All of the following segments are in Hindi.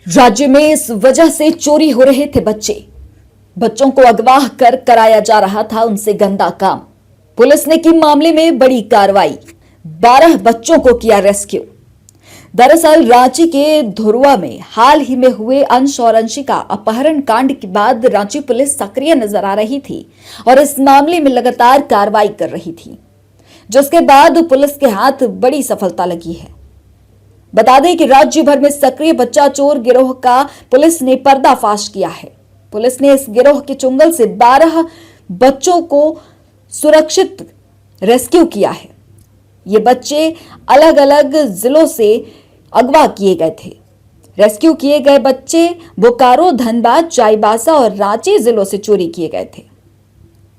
राज्य में इस वजह से चोरी हो रहे थे बच्चों को अगवा कर कराया जा रहा था उनसे गंदा काम। पुलिस ने की मामले में बड़ी कार्रवाई, 12 बच्चों को किया रेस्क्यू। दरअसल रांची के धुरुआ में हाल ही में हुए अंश और अंशिका अपहरण कांड के बाद रांची पुलिस सक्रिय नजर आ रही थी और इस मामले में लगातार कार्रवाई कर रही थी, जिसके बाद पुलिस के हाथ बड़ी सफलता लगी है। बता दें कि राज्य भर में सक्रिय बच्चा चोर गिरोह का पुलिस ने पर्दाफाश किया है। पुलिस ने इस गिरोह के चुंगल से 12 बच्चों को सुरक्षित रेस्क्यू किया है। ये बच्चे अलग अलग जिलों से अगवा किए गए थे। रेस्क्यू किए गए बच्चे बोकारो, धनबाद, चाईबासा और रांची जिलों से चोरी किए गए थे।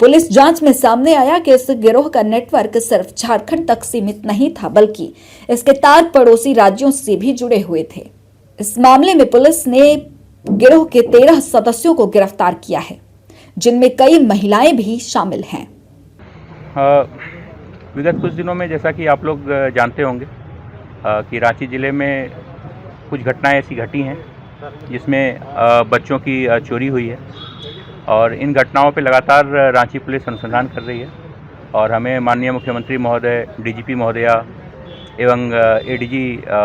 पुलिस जांच में सामने आया कि इस गिरोह का नेटवर्क सिर्फ झारखंड तक सीमित नहीं था, बल्कि इसके तार पड़ोसी राज्यों से भी जुड़े हुए थे। इस मामले में पुलिस ने गिरोह के 13 सदस्यों को गिरफ्तार किया है, जिनमें कई महिलाएं भी शामिल हैं। विगत कुछ दिनों में, जैसा कि आप लोग जानते होंगे कि रांची जिले में कुछ घटनाएं ऐसी घटी हैं जिसमें बच्चों की चोरी हुई है और इन घटनाओं पे लगातार रांची पुलिस अनुसंधान कर रही है। और हमें माननीय मुख्यमंत्री महोदय, डीजीपी महोदया एवं एडीजी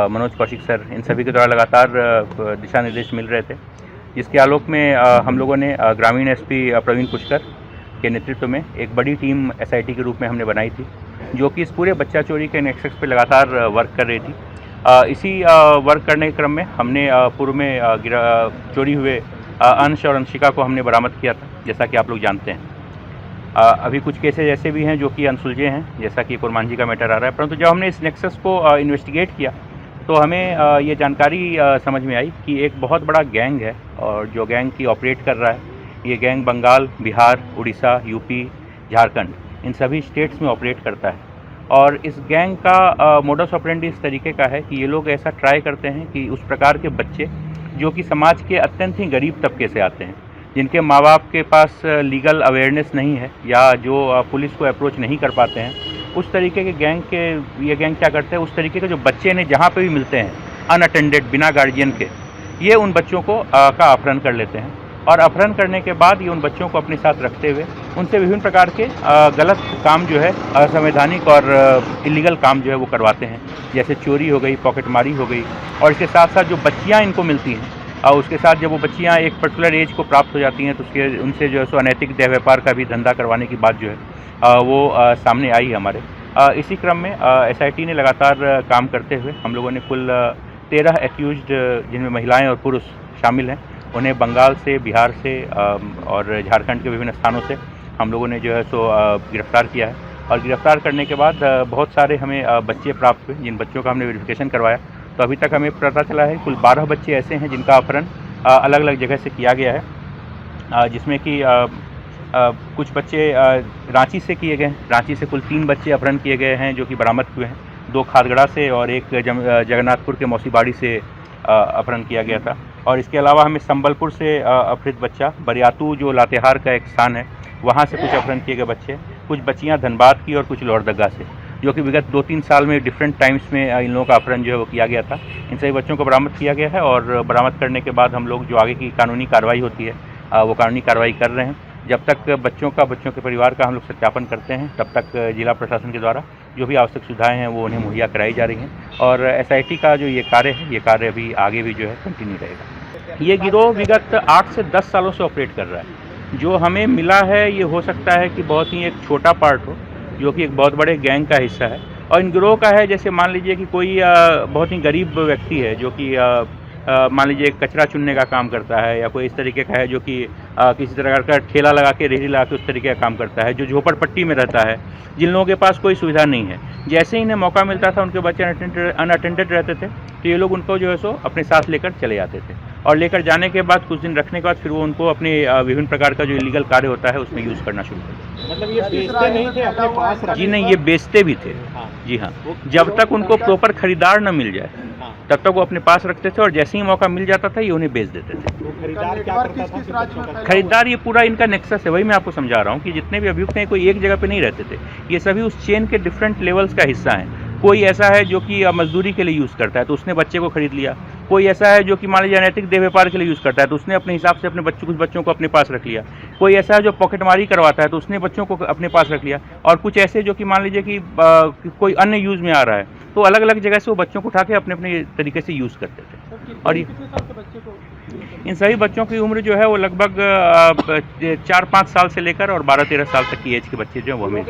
मनोज कौशिक सर, इन सभी के द्वारा लगातार दिशा निर्देश मिल रहे थे, जिसके आलोक में हम लोगों ने ग्रामीण एसपी प्रवीण पुष्कर के नेतृत्व में एक बड़ी टीम एसआईटी के रूप में हमने बनाई थी, जो कि इस पूरे बच्चा चोरी के नेक्सस पे लगातार वर्क कर रही थी। इसी वर्क करने के क्रम में हमने पूर्व में चोरी हुए अंश और अंशिका को हमने बरामद किया था, जैसा कि आप लोग जानते हैं। अभी कुछ केसेज ऐसे भी हैं जो कि अनसुलझे हैं, जैसा कि कुरमांझी का मैटर आ रहा है, परंतु जब हमने इस नेक्सस को इन्वेस्टिगेट किया तो हमें ये जानकारी समझ में आई कि एक बहुत बड़ा गैंग है और जो गैंग की ऑपरेट कर रहा है, ये गैंग बंगाल, बिहार, उड़ीसा, यूपी, झारखंड, इन सभी स्टेट्स में ऑपरेट करता है। और इस गैंग का मोडस ऑपरेंडी इस तरीके का है कि ये लोग ऐसा ट्राई करते हैं कि उस प्रकार के बच्चे जो कि समाज के अत्यंत ही गरीब तबके से आते हैं, जिनके माँ बाप के पास लीगल अवेयरनेस नहीं है या जो पुलिस को अप्रोच नहीं कर पाते हैं, उस तरीके के ये गैंग क्या करते हैं, उस तरीके के जो बच्चे ने जहाँ पे भी मिलते हैं अनअटेंडेड, बिना गार्जियन के, ये उन बच्चों को का अपहरण कर लेते हैं। और अपहरण करने के बाद ये उन बच्चों को अपने साथ रखते हुए उनसे विभिन्न प्रकार के गलत काम जो है, असंवैधानिक और इलीगल काम जो है वो करवाते हैं, जैसे चोरी हो गई, पॉकेटमारी हो गई। और इसके साथ साथ जो बच्चियाँ इनको मिलती हैं, उसके साथ जब वो बच्चियाँ एक पर्टिकुलर एज को प्राप्त हो जाती हैं तो उसके उनसे जो है सो अनैतिक देह व्यापार का भी धंधा करवाने की बात जो है वो सामने आई है हमारे। इसी क्रम में एसआईटी ने लगातार काम करते हुए हम लोगों ने कुल 13 एक्यूज्ड, जिनमें महिलाएं और पुरुष शामिल हैं, उन्हें बंगाल से, बिहार से और झारखंड के विभिन्न स्थानों से हम लोगों ने जो है सो गिरफ्तार किया है। और गिरफ्तार करने के बाद बहुत सारे हमें बच्चे प्राप्त हुए, जिन बच्चों का हमने वेरिफिकेशन करवाया तो अभी तक हमें पता चला है कुल 12 बच्चे ऐसे हैं जिनका अपहरण अलग अलग जगह से किया गया है, जिसमें कि कुछ बच्चे रांची से किए गए हैं। रांची से कुल 3 बच्चे अपहरण किए गए हैं जो कि बरामद हुए हैं, 2 खादगड़ा से और एक जगन्नाथपुर के मौसीबाड़ी से अपहरण किया गया था। और इसके अलावा हमें संबलपुर से अपहृत बच्चा, बरियातू जो लातेहार का एक स्थान है, वहाँ से कुछ अपहरण किए गए बच्चे, कुछ बच्चियाँ धनबाद की और कुछ लोहरदगा से, जो कि विगत 2-3 साल में डिफरेंट टाइम्स में इन लोगों का अपहरण जो है वो किया गया था। इन सभी बच्चों को बरामद किया गया है और बरामद करने के बाद हम लोग जो आगे की कानूनी कार्रवाई होती है वो कानूनी कार्रवाई कर रहे हैं। जब तक बच्चों के परिवार का हम लोग सत्यापन करते हैं, तब तक जिला प्रशासन के द्वारा जो भी आवश्यक सुविधाएं हैं वो उन्हें मुहैया कराई जा रही हैं। और एसआईटी का जो ये कार्य अभी आगे भी जो है कंटिन्यू रहेगा। ये गिरोह विगत 8 से 10 सालों से ऑपरेट कर रहा है। जो हमें मिला है ये हो सकता है कि बहुत ही एक छोटा पार्ट हो, जो कि एक बहुत बड़े गैंग का हिस्सा है। और इन गिरोह का है, जैसे मान लीजिए कि कोई बहुत ही गरीब व्यक्ति है जो कि मान लीजिए कचरा चुनने का काम करता है, या कोई इस तरीके का है जो कि किसी तरह का ठेला लगा के, रेहड़ी लगा के उस तरीके का काम करता है, जो झोपड़पट्टी में रहता है, जिन लोगों के पास कोई सुविधा नहीं है। जैसे ही इन्हें मौका मिलता था, उनके बच्चे अनअटेंडेड रहते थे, तो ये लोग उनको जो है सो अपने साथ लेकर चले जाते थे। और लेकर जाने के बाद कुछ दिन रखने के बाद फिर वो उनको अपने विभिन्न प्रकार का जो इलीगल कार्य होता है उसमें यूज़ करना शुरू कर दिया। मतलब ये बेचते नहीं थे, अपने पास रखते? जी नहीं, ये बेचते भी थे। जी हाँ, जब तक उनको प्रॉपर खरीदार न मिल जाए तब तक वो अपने पास रखते थे और जैसे ही मौका मिल जाता था ये उन्हें बेच देते थे। तो खरीदार क्या करता था? खरीदार ये पूरा इनका नेक्सस है, वही मैं आपको समझा रहा हूँ कि जितने भी अभियुक्त हैं कोई एक जगह पे नहीं रहते थे, ये सभी उस चेन के डिफरेंट लेवल्स का हिस्सा हैं। कोई ऐसा है जो कि मजदूरी के लिए यूज़ करता है तो उसने बच्चे को खरीद लिया, कोई ऐसा है जो कि मान लीजिए अनैतिक देह व्यापार के लिए यूज़ करता है, तो उसने अपने हिसाब से अपने कुछ बच्चों को अपने पास रख लिया। कोई ऐसा है जो पॉकेटमारी करवाता है, तो उसने बच्चों को अपने पास रख लिया। और कुछ ऐसे जो कि मान लीजिए कि कोई अन्य यूज़ में आ रहा है, तो अलग अलग जगह से वो बच्चों को उठा के अपने अपने तरीके से यूज़ करते थे। और इन सभी बच्चों की उम्र जो है वो लगभग 4-5 साल से लेकर और 12-13 साल तक की एज के बच्चे जो हैं वो हमें